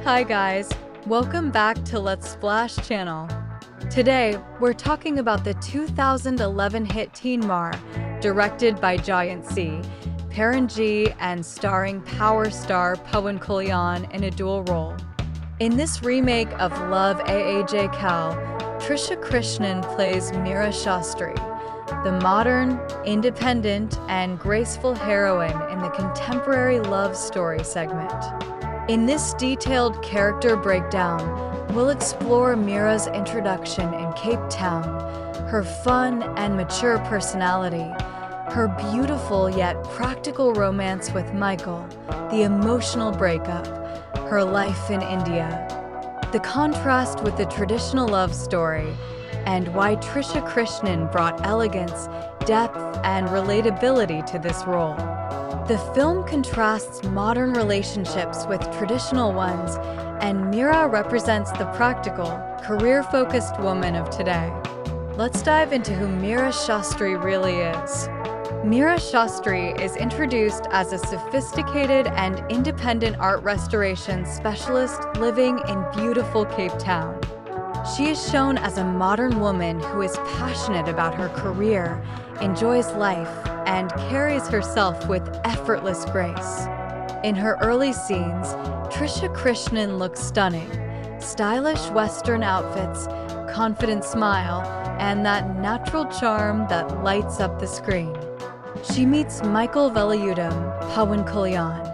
Hi guys, welcome back to Let's Splash channel. Today, we're talking about the 2011 hit teen Maar, directed by Jayanth, Paranjee, and starring Power Star Pawan Kalyan in a dual role. In this remake of Love Aaj Kal, Trisha Krishnan plays Meera Shastri, the modern, independent, and graceful heroine in the contemporary love story segment. In this detailed character breakdown, we'll explore Meera's introduction in Cape Town, her fun and mature personality, her beautiful yet practical romance with Michael, the emotional breakup, her life in India, the contrast with the traditional love story, and why Trisha Krishnan brought elegance, depth, and relatability to this role. The film contrasts modern relationships with traditional ones, and Meera represents the practical, career-focused woman of today. Let's dive into who Meera Shastri really is. Meera Shastri is introduced as a sophisticated and independent art restoration specialist living in beautiful Cape Town. She is shown as a modern woman who is passionate about her career, enjoys life, and carries herself with effortless grace. In her early scenes, Trisha Krishnan looks stunning. Stylish Western outfits, confident smile, and that natural charm that lights up the screen. She meets Michael Velayudam, Pawan Kalyan,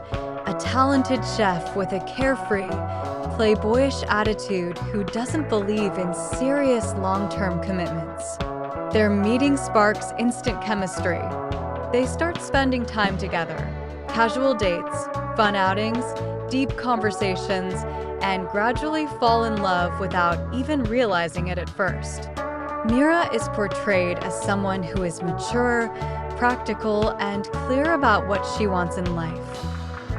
a talented chef with a carefree, playboyish attitude who doesn't believe in serious long-term commitments. Their meeting sparks instant chemistry. They start spending time together. Casual dates, fun outings, deep conversations, and gradually fall in love without even realizing it at first. Meera is portrayed as someone who is mature, practical, and clear about what she wants in life.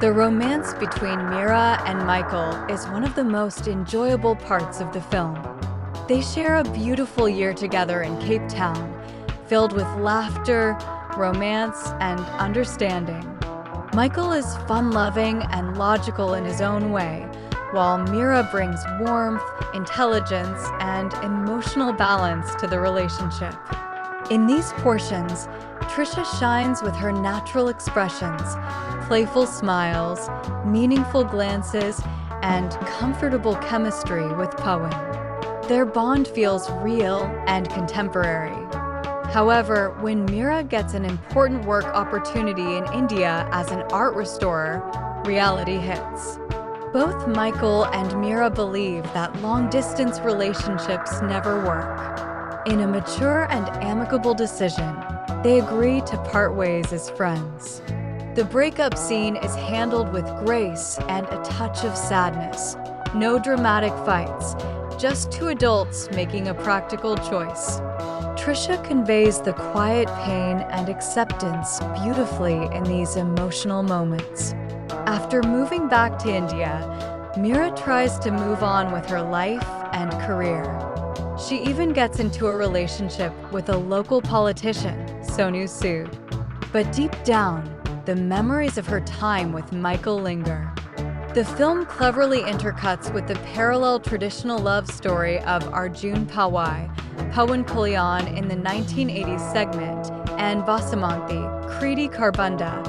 The romance between Meera and Michael is one of the most enjoyable parts of the film. They share a beautiful year together in Cape Town, filled with laughter, romance, and understanding. Michael is fun-loving and logical in his own way, while Meera brings warmth, intelligence, and emotional balance to the relationship. In these portions, Trisha shines with her natural expressions, playful smiles, meaningful glances, and comfortable chemistry with Pawan. Their bond feels real and contemporary. However, when Meera gets an important work opportunity in India as an art restorer, reality hits. Both Michael and Meera believe that long-distance relationships never work. In a mature and amicable decision, they agree to part ways as friends. The breakup scene is handled with grace and a touch of sadness. No dramatic fights, just two adults making a practical choice. Trisha conveys the quiet pain and acceptance beautifully in these emotional moments. After moving back to India, Meera tries to move on with her life and career. She even gets into a relationship with a local politician, Sonu Sood. But deep down, the memories of her time with Michael linger. The film cleverly intercuts with the parallel traditional love story of Arjun Pawai, Pawan Kalyan in the 1980s segment, and Vasamanthi, Kriti Karbunda,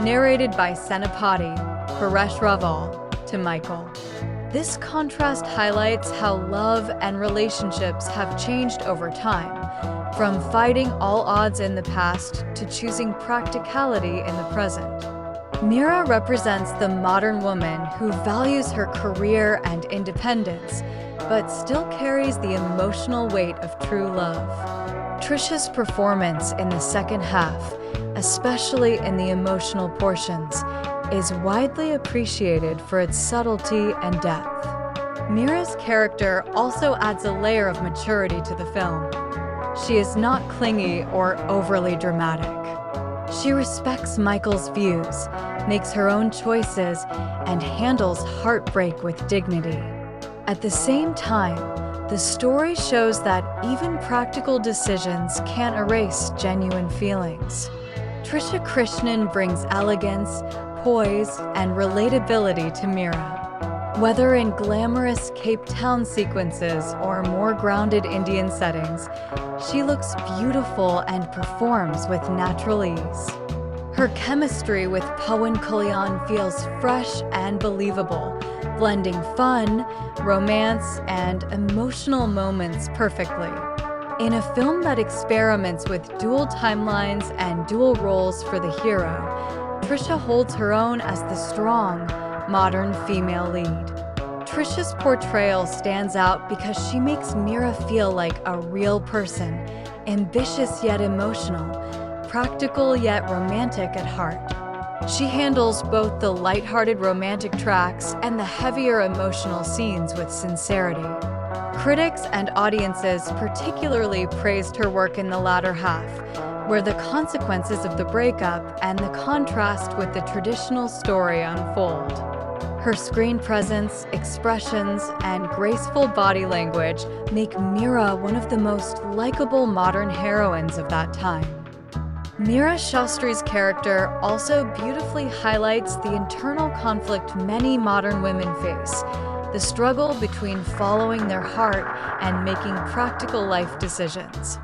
narrated by Senapati, Paresh Raval, to Michael. This contrast highlights how love and relationships have changed over time, from fighting all odds in the past to choosing practicality in the present. Meera represents the modern woman who values her career and independence, but still carries the emotional weight of true love. Trisha's performance in the second half, especially in the emotional portions, is widely appreciated for its subtlety and depth. Meera's character also adds a layer of maturity to the film. She is not clingy or overly dramatic. She respects Michael's views, makes her own choices, and handles heartbreak with dignity. At the same time, the story shows that even practical decisions can't erase genuine feelings. Trisha Krishnan brings elegance, poise, and relatability to Meera. Whether in glamorous Cape Town sequences or more grounded Indian settings, she looks beautiful and performs with natural ease. Her chemistry with Pawan Kalyan feels fresh and believable, blending fun, romance, and emotional moments perfectly. In a film that experiments with dual timelines and dual roles for the hero, Trisha holds her own as the strong, modern female lead. Trisha's portrayal stands out because she makes Meera feel like a real person, ambitious yet emotional, practical yet romantic at heart. She handles both the lighthearted romantic tracks and the heavier emotional scenes with sincerity. Critics and audiences particularly praised her work in the latter half, where the consequences of the breakup and the contrast with the traditional story unfold. Her screen presence, expressions, and graceful body language make Meera one of the most likable modern heroines of that time. Meera Shastri's character also beautifully highlights the internal conflict many modern women face, the struggle between following their heart and making practical life decisions.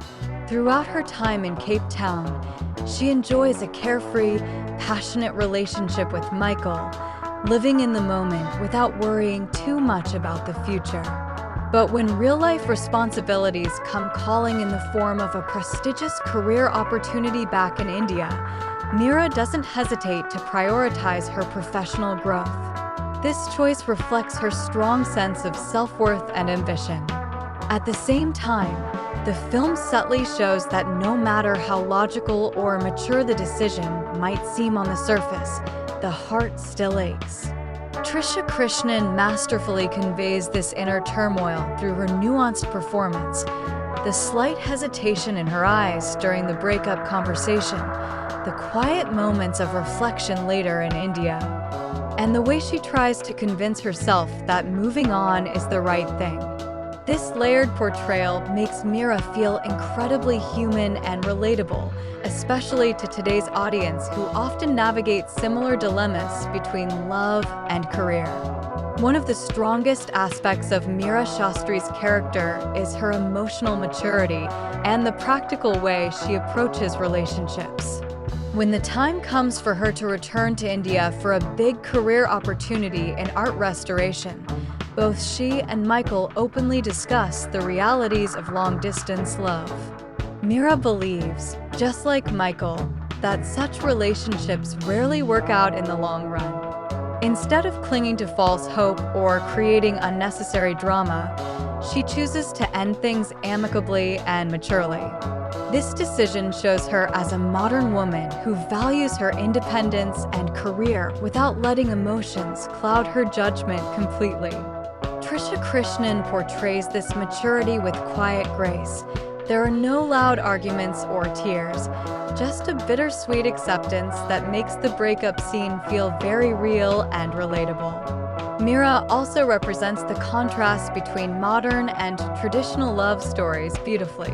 Throughout her time in Cape Town, she enjoys a carefree, passionate relationship with Michael, living in the moment without worrying too much about the future. But when real-life responsibilities come calling in the form of a prestigious career opportunity back in India, Meera doesn't hesitate to prioritize her professional growth. This choice reflects her strong sense of self-worth and ambition. At the same time, the film subtly shows that no matter how logical or mature the decision might seem on the surface, the heart still aches. Trisha Krishnan masterfully conveys this inner turmoil through her nuanced performance. The slight hesitation in her eyes during the breakup conversation, the quiet moments of reflection later in India, and the way she tries to convince herself that moving on is the right thing. This layered portrayal makes Meera feel incredibly human and relatable, especially to today's audience who often navigate similar dilemmas between love and career. One of the strongest aspects of Meera Shastri's character is her emotional maturity and the practical way she approaches relationships. When the time comes for her to return to India for a big career opportunity in art restoration, both she and Michael openly discuss the realities of long-distance love. Meera believes, just like Michael, that such relationships rarely work out in the long run. Instead of clinging to false hope or creating unnecessary drama, she chooses to end things amicably and maturely. This decision shows her as a modern woman who values her independence and career without letting emotions cloud her judgment completely. Trisha Krishnan portrays this maturity with quiet grace. There are no loud arguments or tears, just a bittersweet acceptance that makes the breakup scene feel very real and relatable. Meera also represents the contrast between modern and traditional love stories beautifully.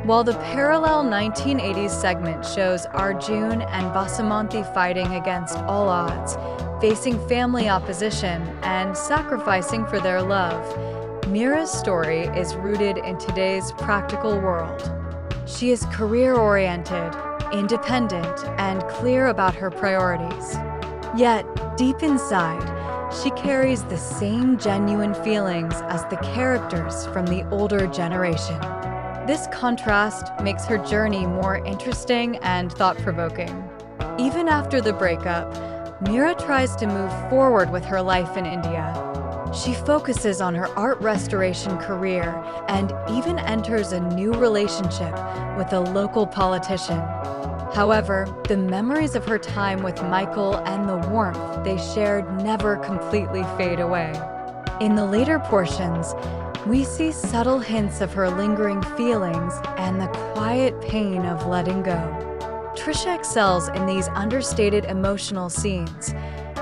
While the parallel 1980s segment shows Arjun and Basumanthi fighting against all odds, facing family opposition and sacrificing for their love, Meera's story is rooted in today's practical world. She is career-oriented, independent, and clear about her priorities. Yet, deep inside, she carries the same genuine feelings as the characters from the older generation. This contrast makes her journey more interesting and thought-provoking. Even after the breakup, Meera tries to move forward with her life in India. She focuses on her art restoration career and even enters a new relationship with a local politician. However, the memories of her time with Michael and the warmth they shared never completely fade away. In the later portions, we see subtle hints of her lingering feelings and the quiet pain of letting go. Trisha excels in these understated emotional scenes,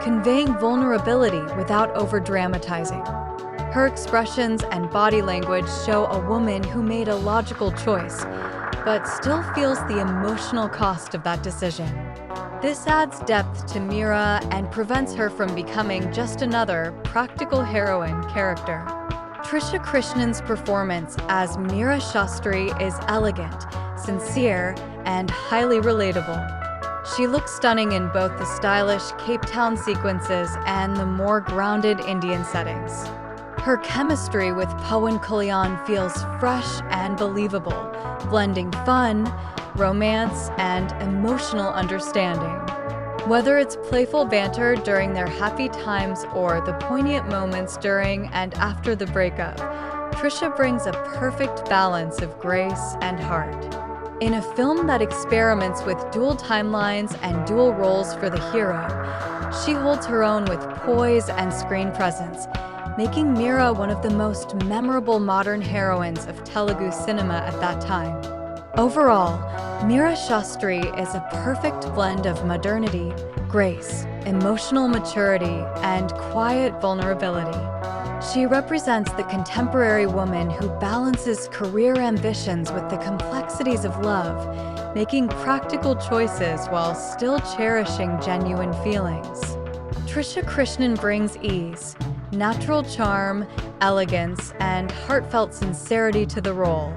conveying vulnerability without over-dramatizing. Her expressions and body language show a woman who made a logical choice, but still feels the emotional cost of that decision. This adds depth to Meera and prevents her from becoming just another practical heroine character. Trisha Krishnan's performance as Meera Shastri is elegant, sincere, and highly relatable. She looks stunning in both the stylish Cape Town sequences and the more grounded Indian settings. Her chemistry with Pawan Kalyan feels fresh and believable, blending fun, romance, and emotional understanding. Whether it's playful banter during their happy times or the poignant moments during and after the breakup, Trisha brings a perfect balance of grace and heart. In a film that experiments with dual timelines and dual roles for the hero, she holds her own with poise and screen presence, making Meera one of the most memorable modern heroines of Telugu cinema at that time. Overall, Meera Shastri is a perfect blend of modernity, grace, emotional maturity, and quiet vulnerability. She represents the contemporary woman who balances career ambitions with the complexities of love, making practical choices while still cherishing genuine feelings. Trisha Krishnan brings ease, natural charm, elegance, and heartfelt sincerity to the role,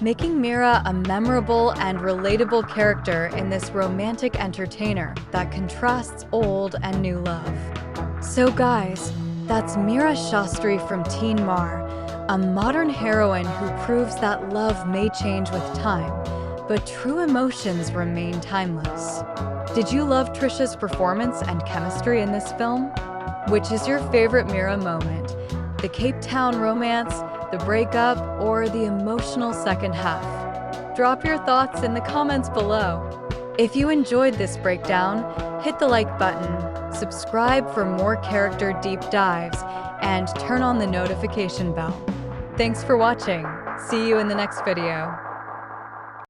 making Meera a memorable and relatable character in this romantic entertainer that contrasts old and new love. So guys, that's Meera Shastri from Teen Maar, a modern heroine who proves that love may change with time, but true emotions remain timeless. Did you love Trisha's performance and chemistry in this film? Which is your favorite Meera moment? The Cape Town romance, the breakup, or the emotional second half? Drop your thoughts in the comments below. If you enjoyed this breakdown, hit the like button, subscribe for more character deep dives, and turn on the notification bell. Thanks for watching. See you in the next video.